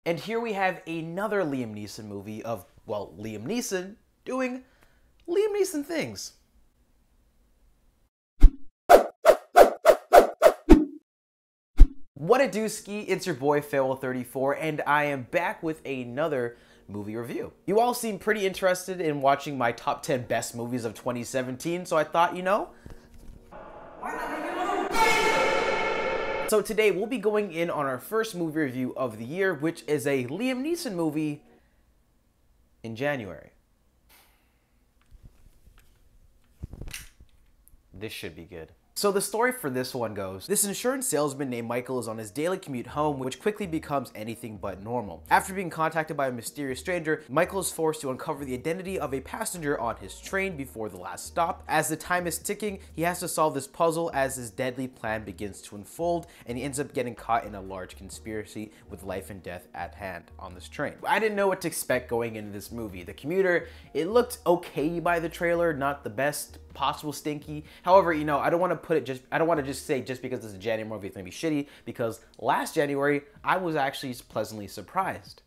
And here we have another Liam Neeson movie of, well, Liam Neeson doing Liam Neeson things. What it do, ski? It's your boy Farewell34, and I am back with another movie review. You all seem pretty interested in watching my top 10 best movies of 2017, so I thought, you know, why not make another banger? So today we'll be going in on our first movie review of the year, which is a Liam Neeson movie in January. This should be good. So the story for this one goes, this insurance salesman named Michael is on his daily commute home, which quickly becomes anything but normal. After being contacted by a mysterious stranger, Michael is forced to uncover the identity of a passenger on his train before the last stop. As the time is ticking, he has to solve this puzzle as his deadly plan begins to unfold, and he ends up getting caught in a large conspiracy with life and death at hand on this train. I didn't know what to expect going into this movie. The Commuter, it looked okay by the trailer, not the best possible stinky. However, you know, I don't want to just say just because this is a January movie it's gonna be shitty, because last January I was actually pleasantly surprised.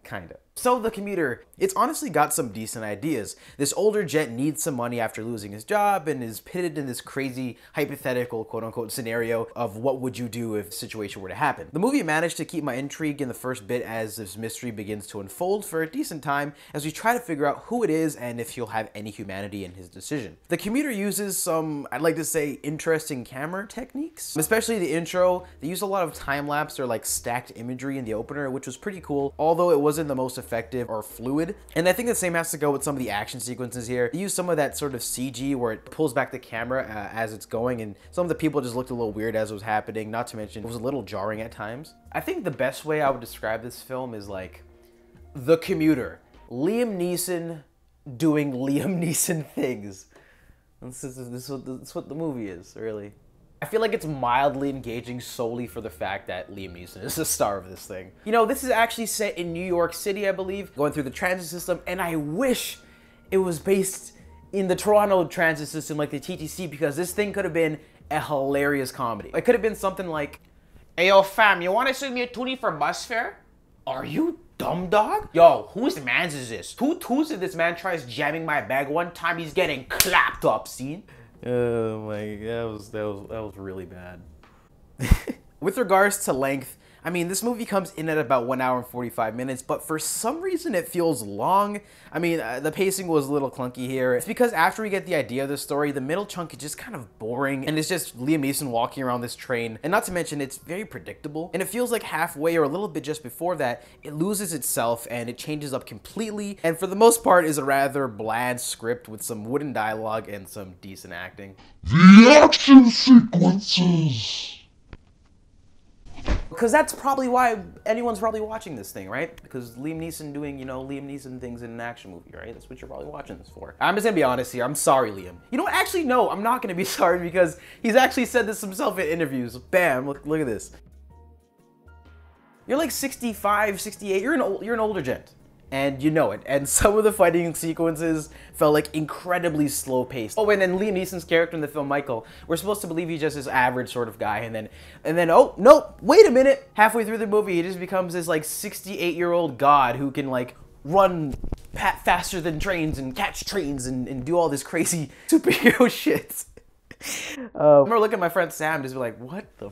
Kinda. So The Commuter, it's honestly got some decent ideas. This older gent needs some money after losing his job and is pitted in this crazy hypothetical quote-unquote scenario of what would you do if the situation were to happen. The movie managed to keep my intrigue in the first bit as this mystery begins to unfold for a decent time as we try to figure out who it is and if he'll have any humanity in his decision. The Commuter uses some, I'd like to say, interesting camera techniques, especially the intro. They use a lot of time-lapse or like stacked imagery in the opener, which was pretty cool, although it wasn't the most effective or fluid. And I think the same has to go with some of the action sequences here. They use some of that sort of CG where it pulls back the camera as it's going, and some of the people just looked a little weird as it was happening, not to mention it was a little jarring at times. I think the best way I would describe this film is like The Commuter. Liam Neeson doing Liam Neeson things. This is what the movie is, really. I feel like it's mildly engaging solely for the fact that Liam Neeson is the star of this thing. You know, this is actually set in New York City, I believe, going through the transit system, and I wish it was based in the Toronto transit system like the TTC, because this thing could have been a hilarious comedy. It could have been something like, "Hey yo fam, you wanna send me a toonie for bus fare? Are you dumb dog? Yo, whose mans is this? Whose did this man tries jamming my bag one time he's getting clapped up, scene?" Oh my, that was really bad. With regards to length, I mean, this movie comes in at about 1 hour and 45 minutes, but for some reason it feels long. I mean, the pacing was a little clunky here. It's because after we get the idea of the story, the middle chunk is just kind of boring, and it's just Liam Neeson walking around this train, and not to mention it's very predictable, and it feels like halfway or a little bit just before that, it loses itself and it changes up completely, and for the most part is a rather bland script with some wooden dialogue and some decent acting. The action sequences! Because that's probably why anyone's probably watching this thing, right? Because Liam Neeson doing, you know, Liam Neeson things in an action movie, right? That's what you're probably watching this for. I'm just gonna be honest here. I'm sorry, Liam. You know what? Actually, no, I'm not gonna be sorry, because he's actually said this himself in interviews. Bam, look at this. You're like 65, 68, you're an older gent. And you know it. And some of the fighting sequences felt like incredibly slow paced. Oh, and then Liam Neeson's character in the film, Michael, we're supposed to believe he's just this average sort of guy, and then oh nope, wait a minute. Halfway through the movie, he just becomes this like 68-year-old god who can like run faster than trains and catch trains and do all this crazy superhero shit. I remember looking at my friend Sam, just be like, what the?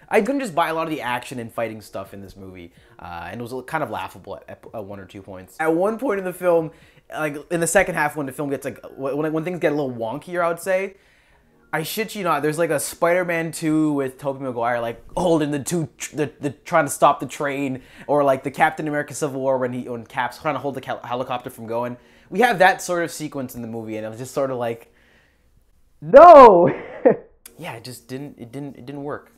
I couldn't just buy a lot of the action and fighting stuff in this movie, and it was kind of laughable at 1 or 2 points. At one point in the film, like in the second half when the film gets like, when things get a little wonkier, I would say, I shit you not, there's like a Spider-Man 2 with Tobey Maguire like holding the trying to stop the train, or like the Captain America Civil War when Cap's trying to hold the helicopter from going. We have that sort of sequence in the movie, and it was just sort of like, no. Yeah, it just didn't work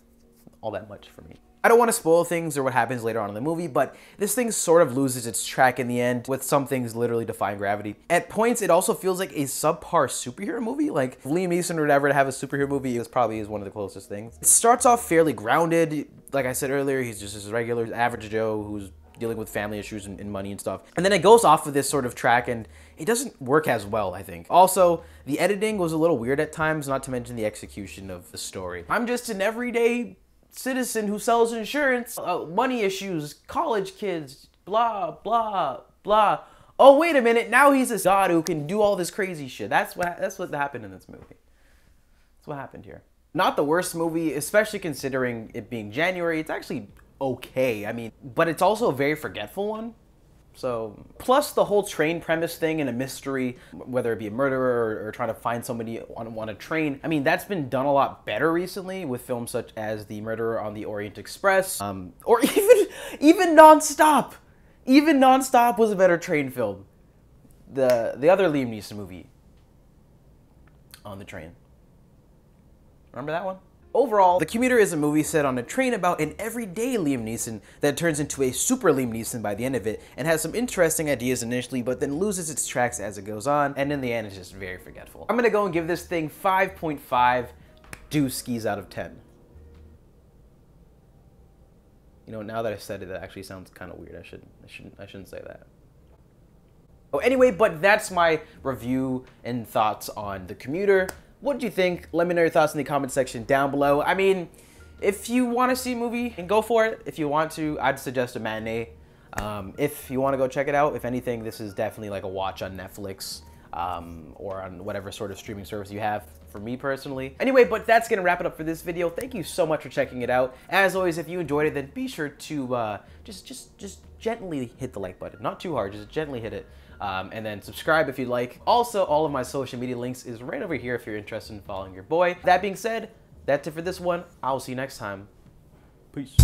all that much for me. I don't want to spoil things or what happens later on in the movie, but this thing sort of loses its track in the end, with some things literally defying gravity. At points, it also feels like a subpar superhero movie. Like, if Liam Neeson were ever to have a superhero movie, it probably is one of the closest things. It starts off fairly grounded. Like I said earlier, he's just this regular average Joe who's dealing with family issues and money and stuff. And then it goes off of this sort of track, and it doesn't work as well, I think. Also, the editing was a little weird at times, not to mention the execution of the story. I'm just an everyday citizen who sells insurance, money issues, college kids, blah, blah, blah. Oh, wait a minute, now he's a god who can do all this crazy shit. That's what happened in this movie. That's what happened here. Not the worst movie, especially considering it being January. It's actually okay. I mean, but it's also a very forgetful one. So, plus the whole train premise thing and a mystery, whether it be a murderer or trying to find somebody on a train. I mean, that's been done a lot better recently with films such as The Murderer on the Orient Express, or even Non-Stop. Even Non-Stop was a better train film. The other Liam Neeson movie on the train. Remember that one? Overall, The Commuter is a movie set on a train about an everyday Liam Neeson that turns into a super Liam Neeson by the end of it and has some interesting ideas initially, but then loses its tracks as it goes on, and in the end, it's just very forgetful. I'm gonna go and give this thing 5.5 dooskies out of 10. You know, now that I said it, that actually sounds kind of weird. I shouldn't say that. Oh, anyway, but that's my review and thoughts on The Commuter. What do you think? Let me know your thoughts in the comment section down below. I mean, if you want to see a movie, then go for it. If you want to, I'd suggest a matinee. If you want to go check it out, if anything, this is definitely like a watch on Netflix or on whatever sort of streaming service you have, for me personally. Anyway, but that's going to wrap it up for this video. Thank you so much for checking it out. As always, if you enjoyed it, then be sure to just gently hit the like button. Not too hard, just gently hit it. And then subscribe if you'd like. Also, all of my social media links is right over here if you're interested in following your boy. That being said, that's it for this one. I'll see you next time. Peace.